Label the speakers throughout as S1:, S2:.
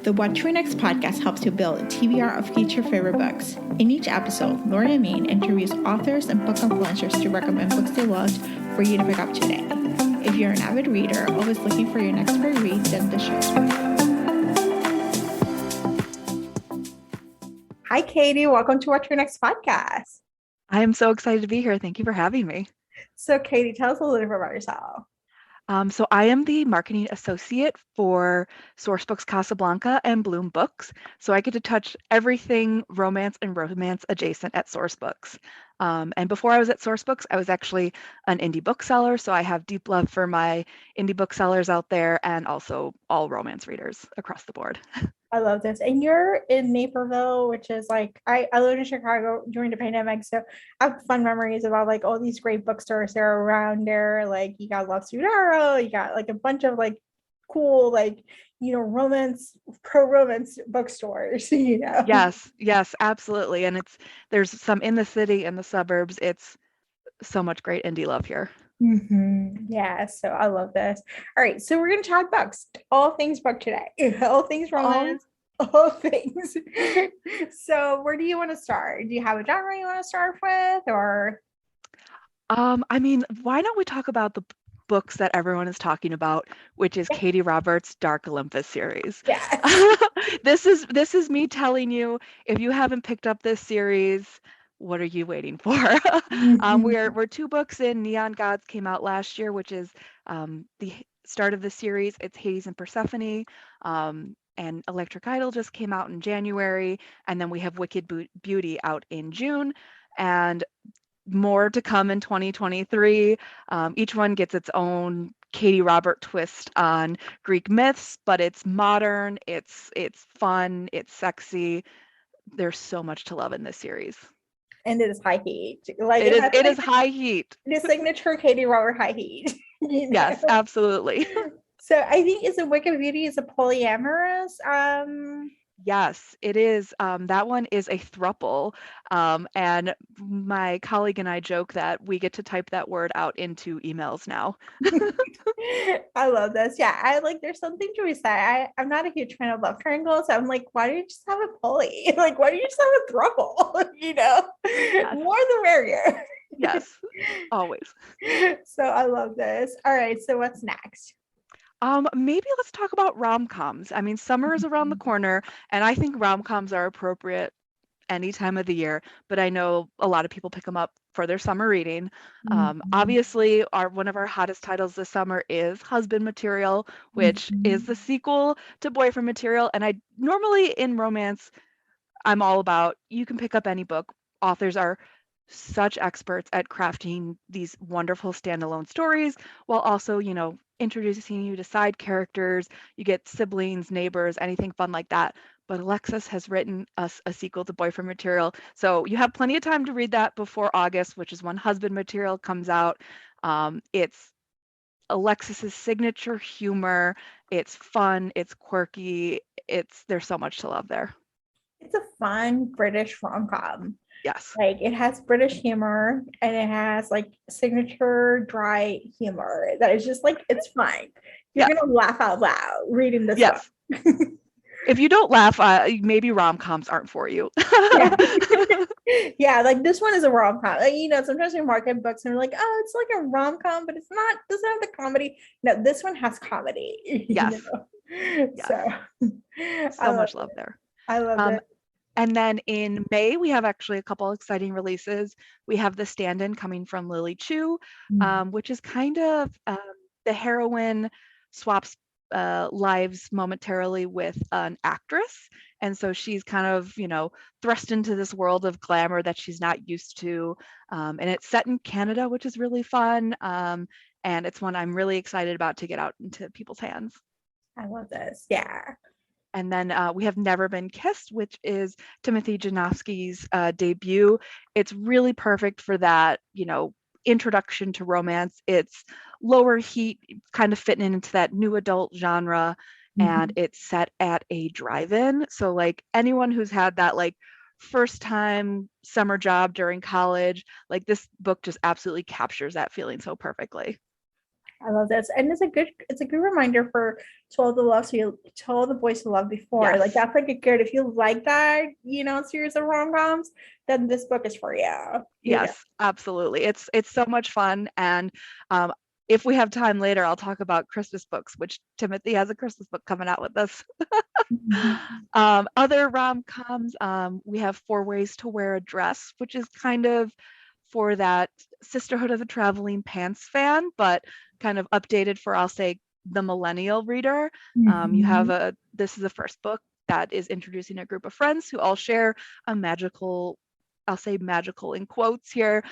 S1: The What to Read Next podcast helps you build a TBR of future favorite books. In each episode, Lori and Maine interviews authors and book influencers to recommend books they loved for you to pick up today. If you're an avid reader, always looking for your next great read, then the show's for you. Hi, Katie. Welcome to What to Read Next podcast.
S2: I am so excited to be here. Thank you for having me.
S1: So, Katie, tell us a little bit about yourself.
S2: So I am the marketing associate for Sourcebooks, Casablanca, and Bloom Books. So I get to touch everything romance and romance adjacent at Sourcebooks. And before I was at Sourcebooks, I was actually an indie bookseller. So I have deep love for my indie booksellers out there and also all romance readers across the board.
S1: I love this. And you're in Naperville, which is like, I lived in Chicago during the pandemic. So I have fun memories about like all these great bookstores that are around there. Like you got Love Sudaro, you got like a bunch of like cool, like, you know, pro-romance bookstores, you know?
S2: Yes, absolutely. And there's some in the city and the suburbs. It's so much great indie love here.
S1: Yeah, so I love this. All right, so we're gonna talk books, all things book today, all things romance, all things. So where do you want to start? Do you have a genre you want to start with, or?
S2: I mean, why don't we talk about the books that everyone is talking about, which is Katie Roberts' Dark Olympus series.
S1: Yes.
S2: This is me telling you, if you haven't picked up this series, what are you waiting for? We're 2 books in. Neon Gods came out last year, which is the start of the series. It's Hades and Persephone. And Electric Idol just came out in January. And then we have Wicked Beauty out in June. And more to come in 2023. Each one gets its own Katie Robert twist on Greek myths, but it's modern, it's fun, it's sexy. There's so much to love in this series.
S1: And it is high heat. Like
S2: it is high heat.
S1: The signature Katie Robert high heat.
S2: You know? Yes, absolutely.
S1: So I think is a Wicked Beauty is a polyamorous.
S2: Yes, it is. That one is a throuple. And my colleague and I joke that we get to type that word out into emails now.
S1: I love this. Yeah, I like there's something to be said. I'm not a huge fan of love triangles. So I'm like, why do you just have a poly? Like, why do you just have a throuple? You know, yes. More the merrier.
S2: Yes, always.
S1: So I love this. All right, so what's next?
S2: Maybe let's talk about rom-coms. I mean, summer is around the corner, and I think rom-coms are appropriate any time of the year, but I know a lot of people pick them up for their summer reading. Obviously, one of our hottest titles this summer is Husband Material, which is the sequel to Boyfriend Material. And I normally in romance, I'm all about, you can pick up any book. Authors are such experts at crafting these wonderful standalone stories while also, you know, introducing you to side characters. You get siblings, neighbors, anything fun like that. But Alexis has written us a sequel to Boyfriend Material. So you have plenty of time to read that before August, which is when Husband Material comes out. It's Alexis's signature humor. It's fun. It's quirky. There's so much to love there.
S1: It's a fun British rom-com.
S2: Yes.
S1: Like it has British humor and it has like signature dry humor that is just like, it's fun. You're gonna laugh out loud reading this book.
S2: If you don't laugh, maybe rom-coms aren't for you.
S1: Yeah, like this one is a rom-com. Like, you know, sometimes we market books and we're like, oh, it's like a rom-com, but it's not, doesn't have the comedy. No, this one has comedy.
S2: Yes.
S1: Yes.
S2: So much love there.
S1: I love it.
S2: And then in May, we have actually a couple exciting releases. We have The Stand-In coming from Lily Chu, which is kind of the heroine swaps lives momentarily with an actress. And so she's kind of, you know, thrust into this world of glamour that she's not used to. And it's set in Canada, which is really fun. And it's one I'm really excited about to get out into people's hands.
S1: I love this. Yeah.
S2: And then we have Never Been Kissed, which is Timothy Janowski's debut. It's really perfect for that, you know, introduction to romance. It's lower heat, kind of fitting into that new adult genre, and it's set at a drive-in. So like anyone who's had that like first time summer job during college, like this book just absolutely captures that feeling so perfectly.
S1: I love this, and it's a good reminder for to all the boys to love before. Like
S2: Yes.
S1: that's like a good if you like that, series of rom-coms, then this book is for you.
S2: Yes, absolutely. It's so much fun. And um, if we have time later, I'll talk about Christmas books, which Timothy has a Christmas book coming out with us.
S1: Mhm.
S2: Other rom-coms, we have Four Ways to Wear a Dress, which is kind of for that Sisterhood of the Traveling Pants fan, but kind of updated for, I'll say, the millennial reader.
S1: Mhm.
S2: This is the first book that is introducing a group of friends who all share a magical, I'll say magical in quotes here,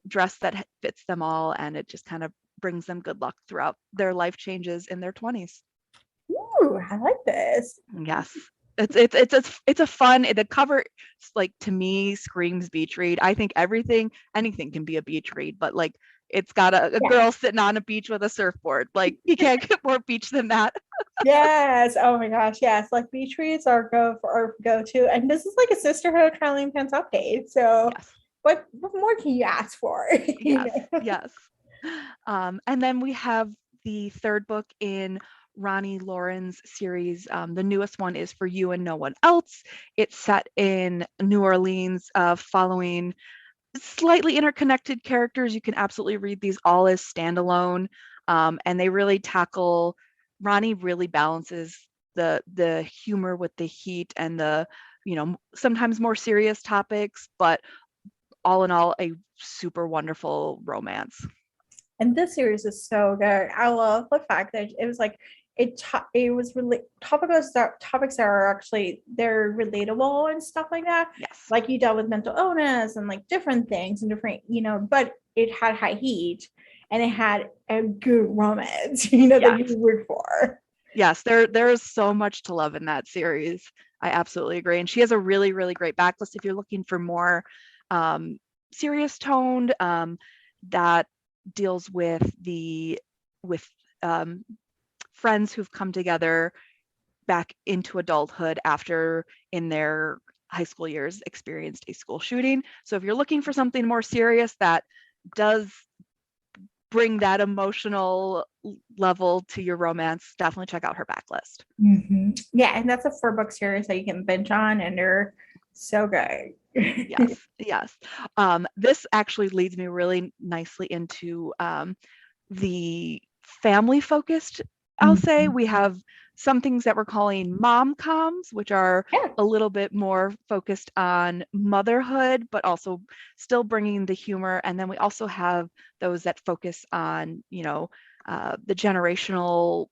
S2: dress that fits them all, and it just kind of brings them good luck throughout their life changes in their 20s.
S1: Ooh, I like this.
S2: Yes. It's a fun, the cover, like, to me screams beach read. I think anything can be a beach read, but like it's got a
S1: Yeah.
S2: girl sitting on a beach with a surfboard. Like you can't get more beach than that.
S1: Yes. Oh my gosh. Yes. Like beach reads are go to, and this is like a sisterhood of traveling pants update. So,
S2: Yes.
S1: what more can you ask for?
S2: Yes. Yes. And then we have the third book in Ronnie Lauren's series. The newest one is For You and No One Else. It's set in New Orleans, following slightly interconnected characters. You can absolutely read these all as standalone, and they really tackle. Ronnie really balances the humor with the heat and the sometimes more serious topics, but all in all, a super wonderful romance.
S1: And this series is so good. I love the fact that it was like it was really topics that are actually they're relatable and stuff like that.
S2: Yes,
S1: Like you dealt with mental illness and like different things and different, but it had high heat and it had a good romance, that you
S2: yes,
S1: root for.
S2: yes. There is so much to love in that series. I absolutely agree, and she has a really really great backlist if you're looking for more um, serious toned, that deals with um, friends who've come together back into adulthood after in their high school years experienced a school shooting. So if you're looking for something more serious that does bring that emotional level to your romance, definitely check out her backlist.
S1: Yeah, and that's a 4 book series that you can binge on, and they're so good.
S2: Yes, yes. This actually leads me really nicely into the family focused, I'll say.
S1: Mhm.
S2: We have some things that we're calling mom-coms, which are
S1: Yeah.
S2: a little bit more focused on motherhood, but also still bringing the humor. And then we also have those that focus on, the generational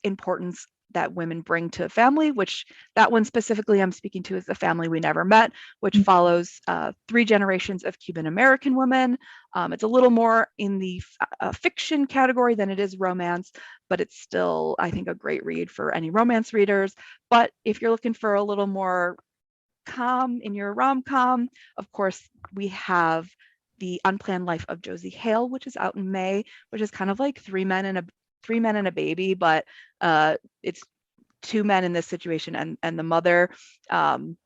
S2: importance that women bring to family, which that one specifically I'm speaking to is The Family We Never Met, which follows 3 generations of Cuban American women. It's a little more in the fiction category than it is romance, but it's still, I think, a great read for any romance readers. But if you're looking for a little more calm in your rom-com, of course, we have The Unplanned Life of Josie Hale, which is out in May, which is kind of like three men and a baby, but it's 2 men in this situation, and the mother, um,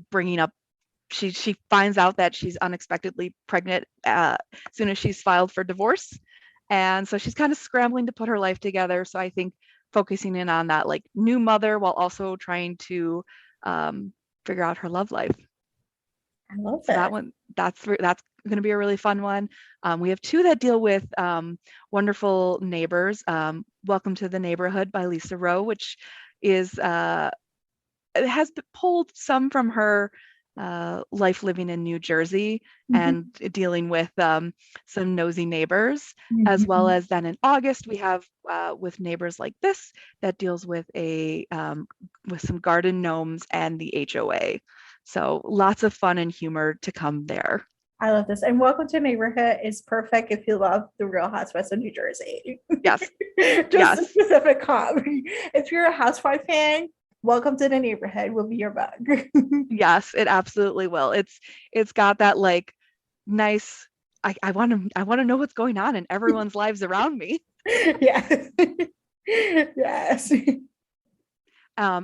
S2: bringing up. She finds out that she's unexpectedly pregnant as soon as she's filed for divorce, and so she's kind of scrambling to put her life together. So I think focusing in on that, like, new mother while also trying to um, figure out her love life.
S1: I love
S2: So that
S1: it.
S2: one, that's going to be a really fun one. We have 2 that deal with wonderful neighbors. Welcome to the Neighborhood by Lisa Rowe, which is it has pulled some from her life living in New Jersey
S1: Mhm.
S2: and dealing with some nosy neighbors, as well
S1: Mhm.
S2: as then in August we have with Neighbors Like This that deals with with some garden gnomes and the HOA. So lots of fun and humor to come there.
S1: I love this. And Welcome to Neighborhood is perfect if you love the Real Housewives of New Jersey.
S2: Yes,
S1: Just a
S2: yes,
S1: specific comp. If you're a Housewife fan, Welcome to the Neighborhood will be your bug.
S2: yes, it absolutely will. It's got that, like, nice. I want to know what's going on in everyone's lives around me.
S1: Yes. Yes.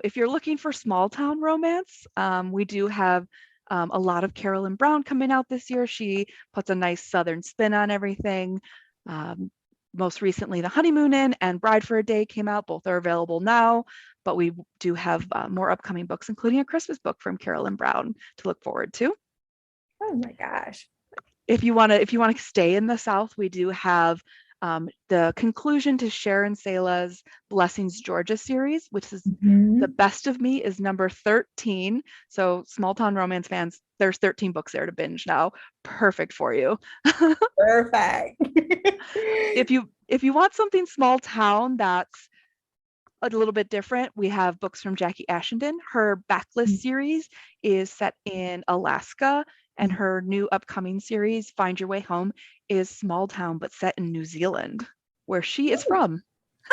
S2: If you're looking for small town romance, we do have a lot of Carolyn Brown coming out this year. She puts a nice southern spin on everything. Um, most recently, The Honeymoon Inn and Bride for a Day came out. Both are available now, but we do have more upcoming books, including a Christmas book from Carolyn Brown to look forward to.
S1: Oh my gosh.
S2: If you want to stay in the South, we do have the conclusion to Sharon Sala's Blessings Georgia series, which is The Best of Me is number 13. So small town romance fans, there's 13 books there to binge now. Perfect for you.
S1: Perfect.
S2: If you want something small town that's a little bit different, we have books from Jackie Ashenden. Her Backlist series is set in Alaska, and her new upcoming series, Find Your Way Home, is small town but set in New Zealand, where she is from.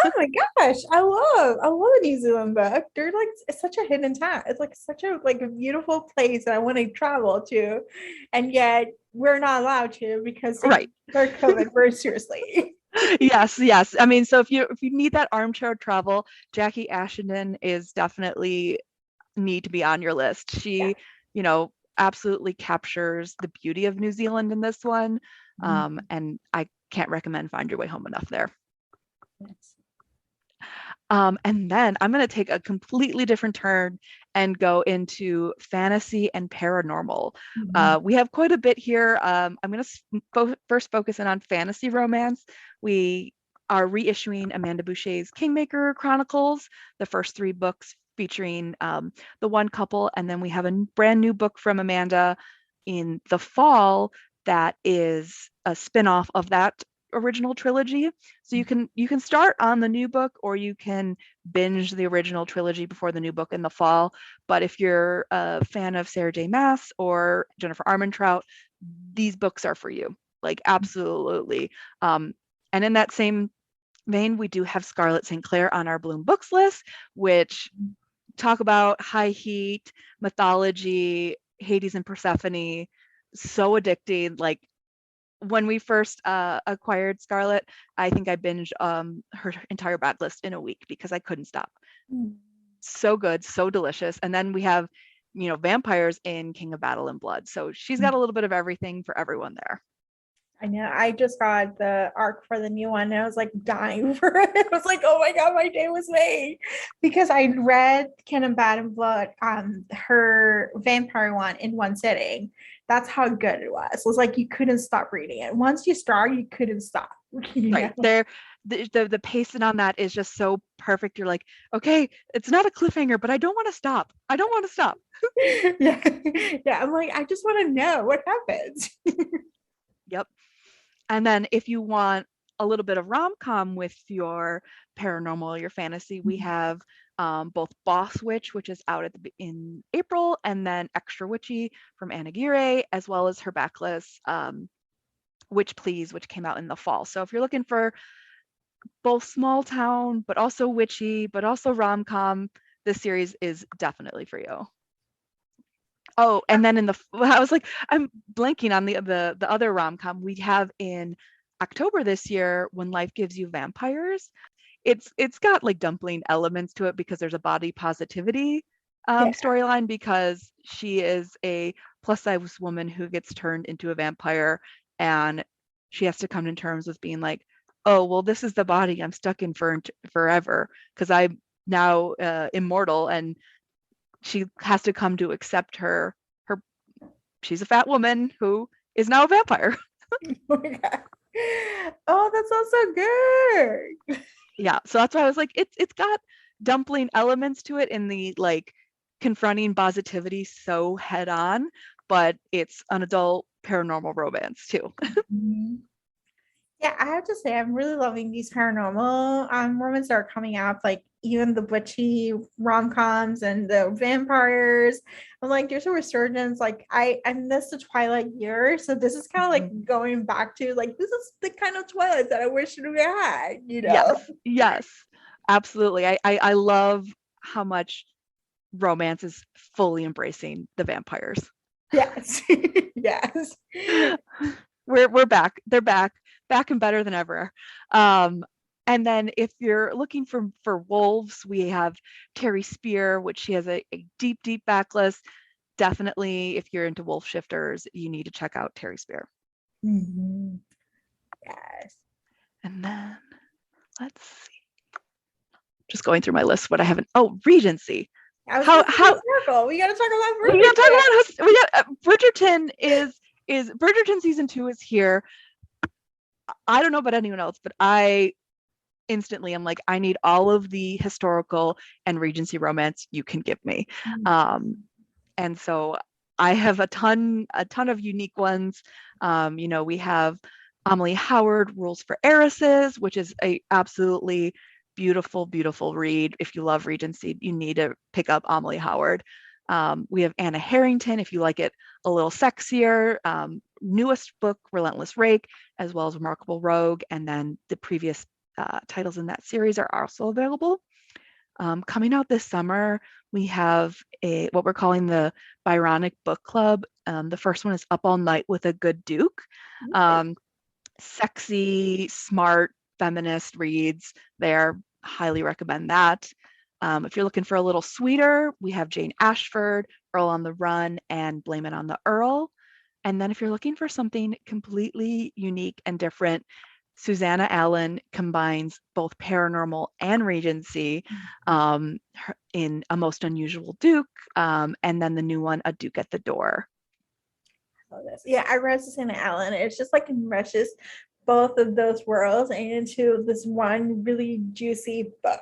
S1: Oh my gosh, I love a New Zealand book. They're like, it's such a hidden town. It's like such a beautiful place that I want to travel to, and yet we're not allowed to because
S2: Right.
S1: they're COVID very seriously.
S2: Yes. I mean, so if you need that armchair travel, Jackie Ashenden is definitely need to be on your list. She, absolutely captures the beauty of New Zealand in this one. And I can't recommend Find Your Way Home enough there.
S1: Yes.
S2: And then I'm going to take a completely different turn and go into fantasy and paranormal. We have quite a bit here. I'm going to first focus in on fantasy romance. We are reissuing Amanda Boucher's Kingmaker Chronicles, the first 3 books featuring the one couple. And then we have a brand new book from Amanda in the fall that is a spinoff of that original trilogy. So you can start on the new book, or you can binge the original trilogy before the new book in the fall. But if you're a fan of Sarah J. Maas or Jennifer Armentrout, these books are for you. Like, absolutely. And in that same vein, we do have Scarlett St. Clair on our Bloom Books list, which talk about high heat, mythology, Hades and Persephone, so addicting. Like, when we first acquired Scarlett, I think I binged her entire backlist in a week because I couldn't stop. So good, so delicious. And then we have, vampires in King of Battle and Blood. So she's got a little bit of everything for everyone there.
S1: I know. I just got the arc for the new one and I was like dying for it. I was like, oh my God, my day was made. Because I read Kin and Bad and Blood, her vampire one in one sitting. That's how good it was. It was like you couldn't stop reading it. Once you start, you couldn't stop.
S2: Right. There, the pacing on that is just so perfect. You're like, okay, it's not a cliffhanger, but I don't want to stop. I don't want to stop.
S1: Yeah. Yeah. I'm like, I just want to know what happens.
S2: Yep. And then if you want a little bit of rom-com with your paranormal, your fantasy, we have both Boss Witch, which is out in April, and then Extra Witchy from Anna Aguirre, as well as her backlist, Witch Please, which came out in the fall. So if you're looking for both small town, but also witchy, but also rom-com, this series is definitely for you. Oh, and then I was like, I'm blanking on the other rom-com we have in October this year, When Life Gives You Vampires. It's got like dumpling elements to it because there's a body positivity storyline, because she is a plus size woman who gets turned into a vampire, and she has to come to terms with being like, oh, well, this is the body I'm stuck in for forever because I'm now immortal, and she has to come to accept her she's a fat woman who is now a vampire.
S1: Oh my God. Oh, that sounds so good.
S2: Yeah, so that's why I was like, it's got dumpling elements to it in the like confronting positivity so head on, but it's an adult paranormal romance too.
S1: Yeah, I have to say, I'm really loving these paranormal romans that are coming out, like even the witchy rom-coms and the vampires. I'm like, there's a resurgence. Like I missed the Twilight year. So this is kind of like going back to like this is the kind of Twilight that I wish we had,
S2: Yes, absolutely. I love how much romance is fully embracing the vampires.
S1: Yes. Yes.
S2: We're back. They're back and better than ever. And then if you're looking for wolves, we have Terry Spear, which she has a deep backlist. Definitely, if you're into wolf shifters, you need to check out Terry Spear.
S1: Yes.
S2: And then let's see. Just going through my list, what I haven't. Oh, Regency.
S1: I was going to circle. We got to talk about Bridgerton.
S2: We got to talk about Bridgerton is Bridgerton season 2 is here. I don't know about anyone else, but I instantly am like, I need all of the historical and Regency romance you can give me. And so I have a ton of unique ones. We have Amelie Howard, Rules for Heiresses, which is a absolutely beautiful read. If you love Regency, you need to pick up Amelie Howard. We have Anna Harrington, if you like it a little sexier. Newest book, Relentless Rake, as well as Remarkable Rogue, and then the previous titles in that series are also available. Coming out this summer, we have what we're calling the Byronic Book Club. The first one is Up All Night with a Good Duke. Sexy, smart, feminist reads there. Highly recommend that. If you're looking for a little sweeter, we have Jane Ashford, Earl on the Run, and Blame It on the Earl. And then if you're looking for something completely unique and different, Susanna Allen combines both paranormal and Regency in A Most Unusual Duke, and then the new one, A Duke at the Door.
S1: Yeah, I read Susanna Allen. It's just like enriches both of those worlds into this one really juicy book,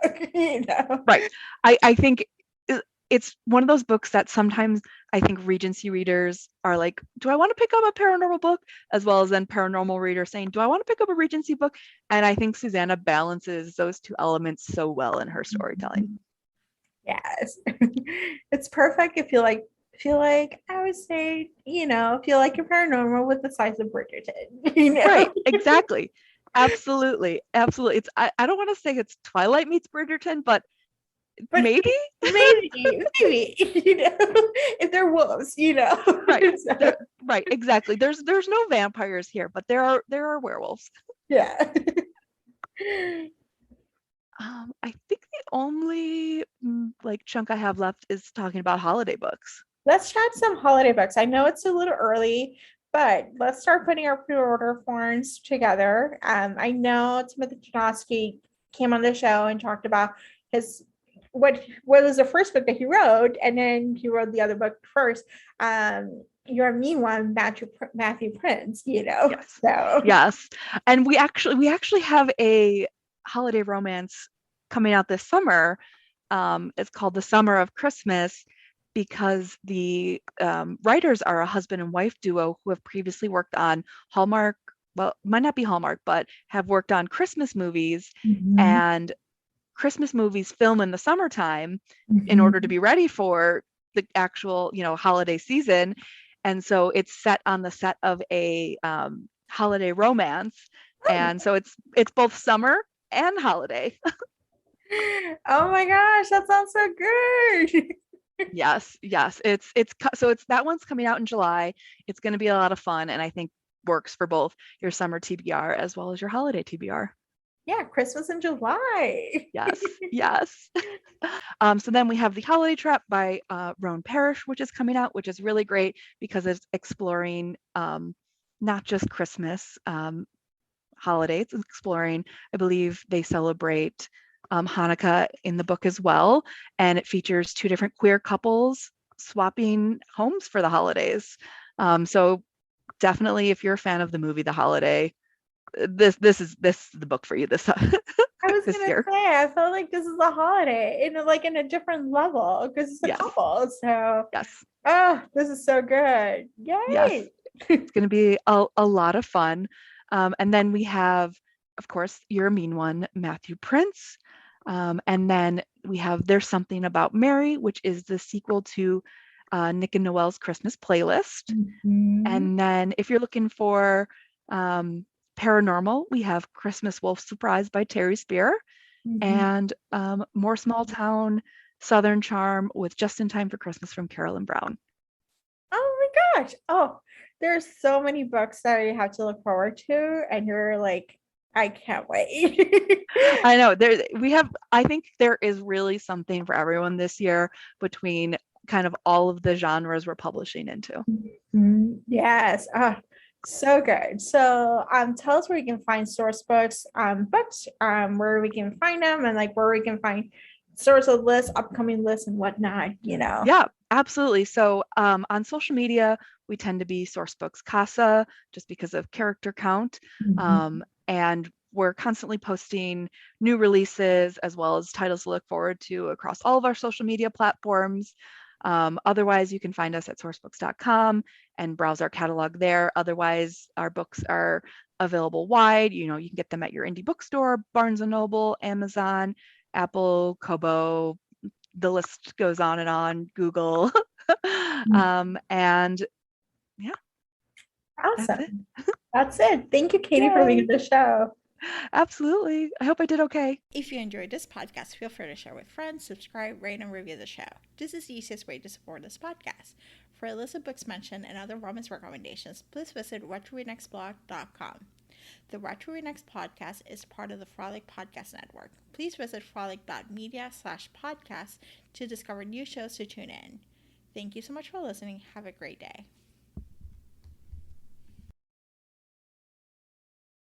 S2: Right. I think it's one of those books that sometimes I think Regency readers are like, do I want to pick up a paranormal book? As well as then paranormal readers saying, do I want to pick up a Regency book? And I think Susanna balances those two elements so well in her storytelling.
S1: Yes. It's perfect if you like, I would say, if you like your paranormal with the size of Bridgerton,
S2: Right, exactly. Absolutely. It's I don't want to say it's Twilight meets Bridgerton, but maybe
S1: if they're wolves,
S2: right. Right, exactly. There's no vampires here, but there are werewolves.
S1: Yeah.
S2: I think the only chunk I have left is talking about holiday books.
S1: Let's chat some holiday books. I know it's a little early, but let's start putting our pre-order forms together. I know Timothy Janoski came on the show and talked about what was the first book that he wrote, and then he wrote the other book first. Your Me one, Matthew Prince,
S2: Yes.
S1: So
S2: yes, and we actually have a holiday romance coming out this summer. It's called The Summer of Christmas, because the writers are a husband and wife duo who have previously worked on Hallmark, well, might not be Hallmark, but have worked on Christmas movies, and Christmas movies film in the summertime in order to be ready for the actual, holiday season. And so it's set on the set of a holiday romance. And so it's both summer and holiday.
S1: Oh my gosh, that sounds so good.
S2: Yes. It's that one's coming out in July. It's going to be a lot of fun, and I think works for both your summer TBR as well as your holiday TBR.
S1: Yeah, Christmas in July.
S2: Yes. So then we have The Holiday Trap by Roan Parrish, which is coming out, which is really great because it's exploring not just Christmas holidays, it's exploring, I believe they celebrate Hanukkah in the book as well, and it features two different queer couples swapping homes for the holidays. So definitely, if you're a fan of the movie The Holiday, this is the book for you this I
S1: was gonna say, I felt like this is a holiday in a different level because it's a couple. So
S2: yes.
S1: Oh, this is so good. Yay.
S2: Yes. It's gonna be a lot of fun. And then we have, of course, You're a Mean One, Matthew Prince. And then we have There's Something About Mary, which is the sequel to Nick and Noelle's Christmas Playlist. And then if you're looking for paranormal, we have Christmas Wolf Surprise by Terry Spear, and More Small Town Southern Charm with Just in Time for Christmas from Carolyn Brown.
S1: Oh my gosh. Oh, there's so many books that you have to look forward to, and you're like, I can't wait.
S2: I know I think there is really something for everyone this year between kind of all of the genres we're publishing into.
S1: Yes. So good. So tell us where you can find source books, books, where we can find them and like where we can find source of lists, upcoming lists and whatnot.
S2: Yeah, absolutely. So on social media, we tend to be Sourcebooks Casa just because of character count.
S1: Mhm.
S2: And we're constantly posting new releases as well as titles to look forward to across all of our social media platforms. Otherwise, you can find us at sourcebooks.com and browse our catalog there. Otherwise, our books are available wide. You can get them at your indie bookstore, Barnes& and Noble, Amazon, Apple, Kobo, the list goes on, Google. And yeah, that's it.
S1: Awesome. That's it. Thank you, Katie, for being
S2: Yay.
S1: on the show.
S2: Absolutely. I hope I did okay.
S3: If you enjoyed this podcast, feel free to share with friends, subscribe, rate, and review the show. This is the easiest way to support this podcast. For a list of books mentioned and other romance recommendations, please visit whattoreadnextblog.com. The What to Read Next podcast is part of the Frolic Podcast Network. Please visit frolic.media/podcast to discover new shows to tune in. Thank you so much for listening. Have a great day.